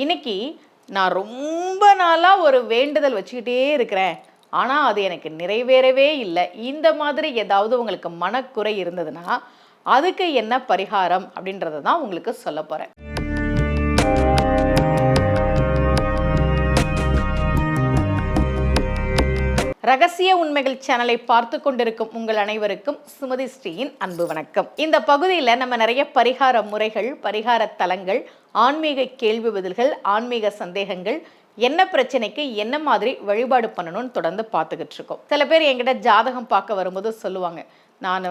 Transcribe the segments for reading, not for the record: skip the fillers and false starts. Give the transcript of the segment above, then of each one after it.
இன்னைக்கு நான் ரொம்ப நாளாக ஒரு வேண்டுதல் வச்சுக்கிட்டே இருக்கிறேன், ஆனால் அது எனக்கு நிறைவேறவே இல்லை. இந்த மாதிரி ஏதாவது உங்களுக்கு மனக்குறை இருந்ததுன்னா அதுக்கு என்ன பரிகாரம் அப்படின்றத தான் உங்களுக்கு சொல்ல போகிறேன். ரகசிய உண்மைகள் சேனலை பார்த்து கொண்டிருக்கும் உங்கள் அனைவருக்கும் சுமதி ஸ்ரீயின் அன்பு வணக்கம். இந்த பகுதியில் நம்ம நிறைய பரிகார முறைகள், பரிகார தலங்கள், ஆன்மீக கேள்வி பதில்கள், ஆன்மீக சந்தேகங்கள், என்ன பிரச்சனைக்கு என்ன மாதிரி வழிபாடு பண்ணணும்னு தொடர்ந்து பார்த்துக்கிட்டு இருக்கோம். சில பேர் என்கிட்ட ஜாதகம் பார்க்க வரும்போது சொல்லுவாங்க, நான்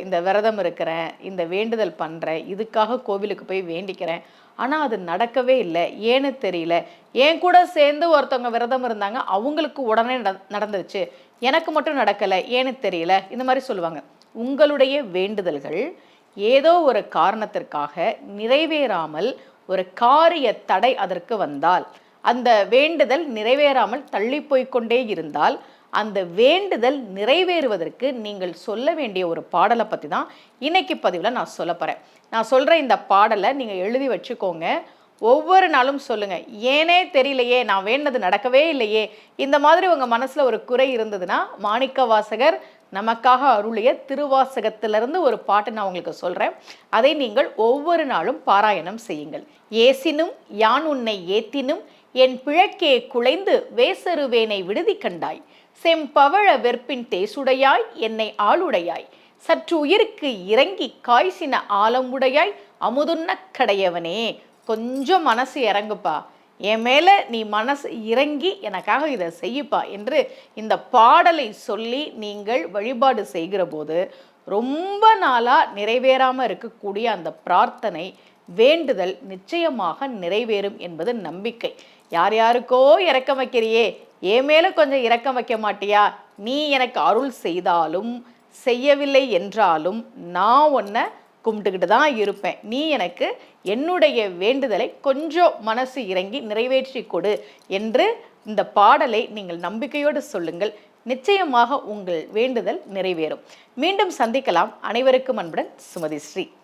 இந்த விரதம் இருக்கிறேன், இந்த வேண்டுதல் பண்ணுறேன், இதுக்காக கோவிலுக்கு போய் வேண்டிக்கிறேன், ஆனால் அது நடக்கவே இல்லை, ஏன்னு தெரியல. என் கூட சேர்ந்து ஒருத்தவங்க விரதம் இருந்தாங்க, அவங்களுக்கு உடனே நடந்துருச்சு, எனக்கு மட்டும் நடக்கலை, ஏன்னு தெரியல, இந்த மாதிரி சொல்லுவாங்க. உங்களுடைய வேண்டுதல்கள் ஏதோ ஒரு காரணத்திற்காக நிறைவேறாமல் ஒரு காரிய தடை அதற்கு வந்தால், அந்த வேண்டுதல் நிறைவேறாமல் தள்ளி போய்கொண்டே இருந்தால், அந்த வேண்டுதல் நிறைவேறுவதற்கு நீங்கள் சொல்ல வேண்டிய ஒரு பாடலை பற்றி தான் இன்னைக்கு பதிவில் நான் சொல்ல போகிறேன். நான் சொல்கிற இந்த பாடலை நீங்கள் எழுதி வச்சுக்கோங்க. ஒவ்வொரு நாளும் சொல்லுங்கள். ஏனே தெரியலையே, நான் வேண்டது நடக்கவே இல்லையே, இந்த மாதிரி உங்கள் மனசில் ஒரு குறை இருந்ததுன்னா மாணிக்க வாசகர் நமக்காக அருளிய திருவாசகத்திலிருந்து ஒரு பாட்டு நான் உங்களுக்கு சொல்கிறேன். அதை நீங்கள் ஒவ்வொரு நாளும் பாராயணம் செய்யுங்கள். ஏசினும் யான் உன்னை ஏத்தினும் என் பிழக்கே குலைந்து வேசருவேனை விடுதி கண்டாய், செம்பவழ வெற்பின் தேசுடையாய் என்னை ஆளுடையாய், சற்று உயிருக்கு இறங்கி காய்ச்சின ஆலமுடையாய் அமுதுன்ன கடையவனே. கொஞ்சம் மனசு இறங்குப்பா, என் மேலே நீ மனசு இறங்கி எனக்காக இதை செய்யுப்பா என்று இந்த பாடலை சொல்லி நீங்கள் வழிபாடு செய்கிற போது ரொம்ப நாளாக நிறைவேறாமல் இருக்கக்கூடிய அந்த பிரார்த்தனை, வேண்டுதல் நிச்சயமாக நிறைவேறும் என்பது நம்பிக்கை. யார் யாருக்கோ இறக்கம் வைக்கிறியே, என் மேலே கொஞ்சம் இரக்கம் வைக்க மாட்டியா? நீ எனக்கு அருள் செய்தாலும் செய்யவில்லை என்றாலும் நான் உன்னை கும்பிட்டுக்கிட்டு தான் இருப்பேன். நீ எனக்கு என்னுடைய வேண்டுதலை கொஞ்சம் மனசு இறங்கி நிறைவேற்றி கொடு என்று இந்த பாடலை நீங்கள் நம்பிக்கையோடு சொல்லுங்கள். நிச்சயமாக உங்கள் வேண்டுதல் நிறைவேறும். மீண்டும் சந்திக்கலாம். அனைவருக்கும் அன்புடன் சுமதி ஸ்ரீ.